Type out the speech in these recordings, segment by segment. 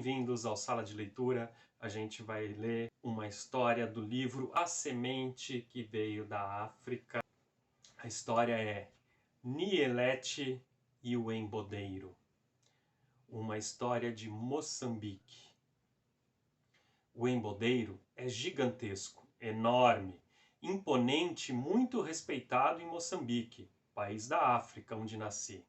bem-vindos ao Sala de Leitura. A gente vai ler uma história do livro A Semente que Veio da África. A história é Nielete e o Embodeiro, uma história de Moçambique. O embodeiro é gigantesco, enorme, imponente, muito respeitado em Moçambique, país da África onde nasci.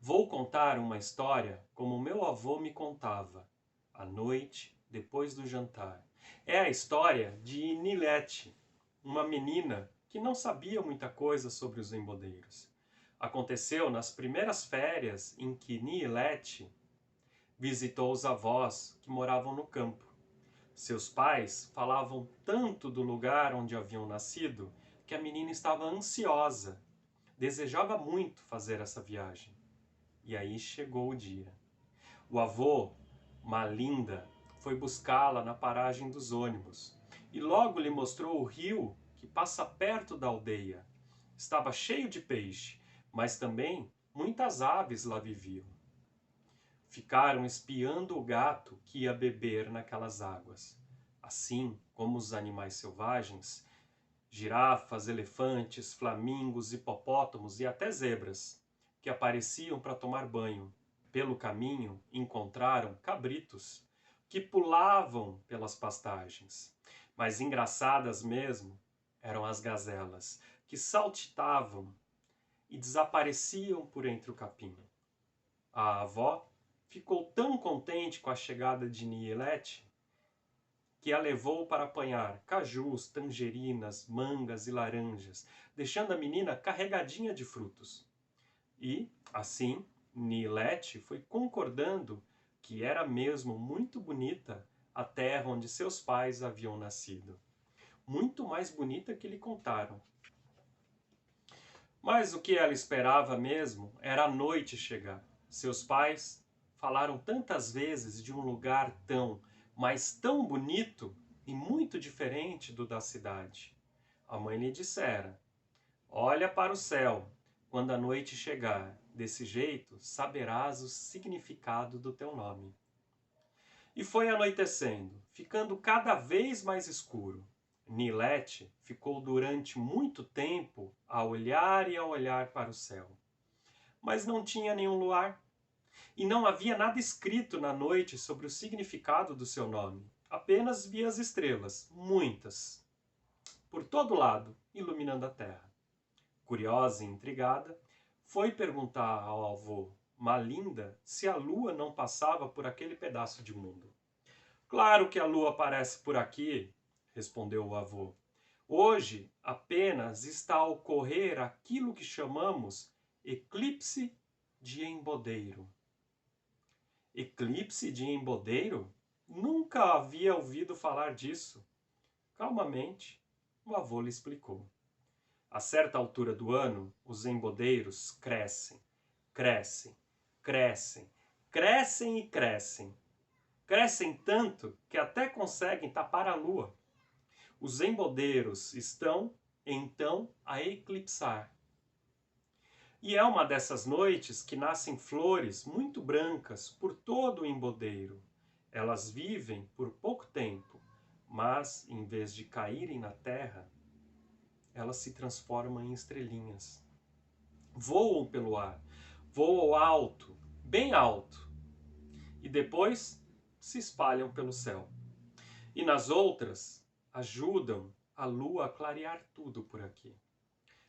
Vou contar uma história como meu avô me contava, à noite, depois do jantar. É a história de Nilete, uma menina que não sabia muita coisa sobre os embodeiros. Aconteceu nas primeiras férias em que Nilete visitou os avós que moravam no campo. Seus pais falavam tanto do lugar onde haviam nascido que a menina estava ansiosa, desejava muito fazer essa viagem. E aí chegou o dia. O avô, Malinda, foi buscá-la na paragem dos ônibus e logo lhe mostrou o rio que passa perto da aldeia. Estava cheio de peixe, mas também muitas aves lá viviam. Ficaram espiando o gato que ia beber naquelas águas. Assim como os animais selvagens, girafas, elefantes, flamingos, hipopótamos e até zebras, que apareciam para tomar banho. Pelo caminho encontraram cabritos, que pulavam pelas pastagens. Mas engraçadas mesmo eram as gazelas, que saltitavam e desapareciam por entre o capim. A avó ficou tão contente com a chegada de Nielete que a levou para apanhar cajus, tangerinas, mangas e laranjas, deixando a menina carregadinha de frutos. E, assim, Nielete foi concordando que era mesmo muito bonita a terra onde seus pais haviam nascido. Muito mais bonita que lhe contaram. Mas o que ela esperava mesmo era a noite chegar. Seus pais falaram tantas vezes de um lugar tão, mas tão bonito e muito diferente do da cidade. A mãe lhe dissera: olha para o céu quando a noite chegar, desse jeito saberás o significado do teu nome. E foi anoitecendo, ficando cada vez mais escuro. Nilete ficou durante muito tempo a olhar e a olhar para o céu. Mas não tinha nenhum luar. E não havia nada escrito na noite sobre o significado do seu nome. Apenas via as estrelas, muitas, por todo lado, iluminando a terra. Curiosa e intrigada, foi perguntar ao avô Malinda se a lua não passava por aquele pedaço de mundo. Claro que a lua aparece por aqui, respondeu o avô. Hoje apenas está a ocorrer aquilo que chamamos eclipse de embodeiro. Eclipse de embodeiro? Nunca havia ouvido falar disso. Calmamente, o avô lhe explicou. A certa altura do ano, os embodeiros crescem, crescem, crescem, crescem e crescem. Crescem tanto que até conseguem tapar a lua. Os embodeiros estão, então, a eclipsar. E é uma dessas noites que nascem flores muito brancas por todo o embodeiro. Elas vivem por pouco tempo, mas, em vez de caírem na terra, elas se transformam em estrelinhas. Voam pelo ar, voam alto, bem alto, e depois se espalham pelo céu. E nas outras, ajudam a lua a clarear tudo por aqui.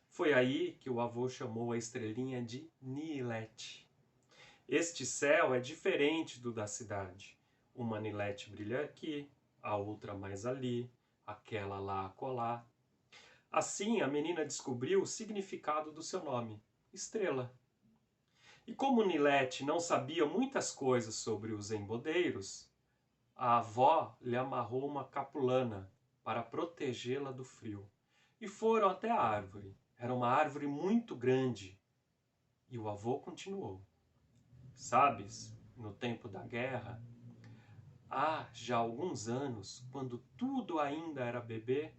Foi aí que o avô chamou a estrelinha de Nielete. Este céu é diferente do da cidade. Uma Nielete brilha aqui, a outra mais ali, aquela lá acolá. Assim, a menina descobriu o significado do seu nome, Estrela. E como Nilete não sabia muitas coisas sobre os embodeiros, a avó lhe amarrou uma capulana para protegê-la do frio. E foram até a árvore. Era uma árvore muito grande. E o avô continuou. Sabes, no tempo da guerra, há já alguns anos, quando tudo ainda era bebê,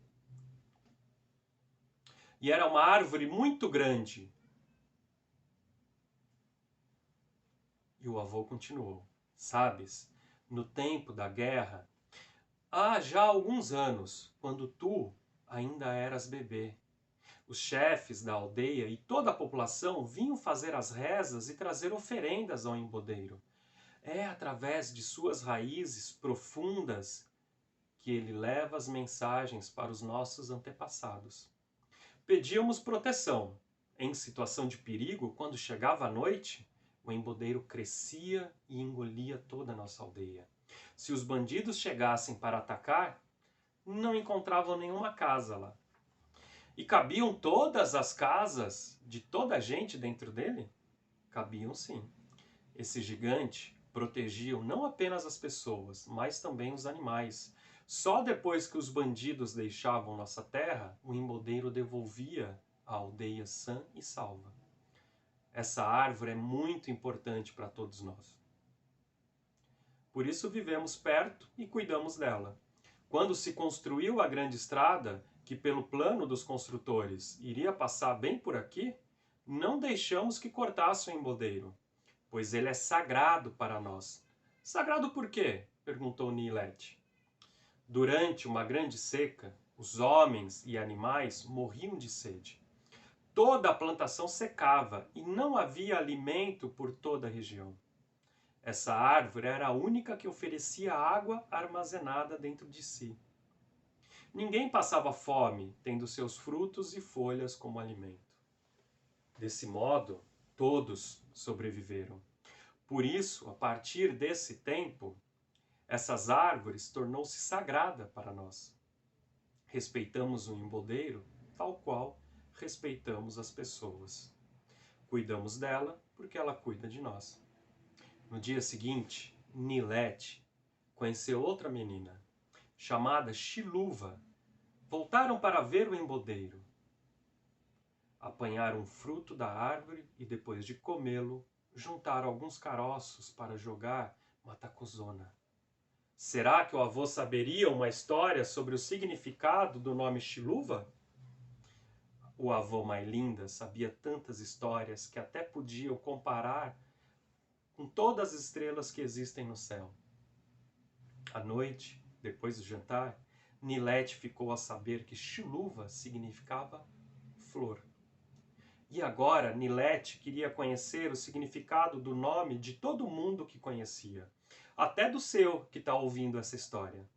e era uma árvore muito grande. E o avô continuou. Sabes, no tempo da guerra, há já alguns anos, quando tu ainda eras bebê. Os chefes da aldeia e toda a população vinham fazer as rezas e trazer oferendas ao embodeiro. É através de suas raízes profundas que ele leva as mensagens para os nossos antepassados. Pedíamos proteção. Em situação de perigo, quando chegava a noite, o embodeiro crescia e engolia toda a nossa aldeia. Se os bandidos chegassem para atacar, não encontravam nenhuma casa lá. E cabiam todas as casas de toda a gente dentro dele? Cabiam sim. Esse gigante protegia não apenas as pessoas, mas também os animais. Só depois que os bandidos deixavam nossa terra, o embodeiro devolvia a aldeia sã e salva. Essa árvore é muito importante para todos nós. Por isso vivemos perto e cuidamos dela. Quando se construiu a grande estrada, que pelo plano dos construtores iria passar bem por aqui, não deixamos que cortasse o embodeiro, pois ele é sagrado para nós. Sagrado por quê? Perguntou Nilete. Durante uma grande seca, os homens e animais morriam de sede. Toda a plantação secava e não havia alimento por toda a região. Essa árvore era a única que oferecia água armazenada dentro de si. Ninguém passava fome, tendo seus frutos e folhas como alimento. Desse modo, todos sobreviveram. Por isso, a partir desse tempo, essas árvores tornou-se sagrada para nós. Respeitamos o embodeiro tal qual respeitamos as pessoas. Cuidamos dela porque ela cuida de nós. No dia seguinte, Nilete conheceu outra menina, chamada Chiluva. Voltaram para ver o embodeiro. Apanharam um fruto da árvore e, depois de comê-lo, juntaram alguns caroços para jogar matacozona. Será que o avô saberia uma história sobre o significado do nome Chiluva? O avô Mailinda sabia tantas histórias que até podia comparar com todas as estrelas que existem no céu. À noite, depois do jantar, Nilete ficou a saber que Chiluva significava flor. E agora Nilete queria conhecer o significado do nome de todo mundo que conhecia, até do seu que está ouvindo essa história.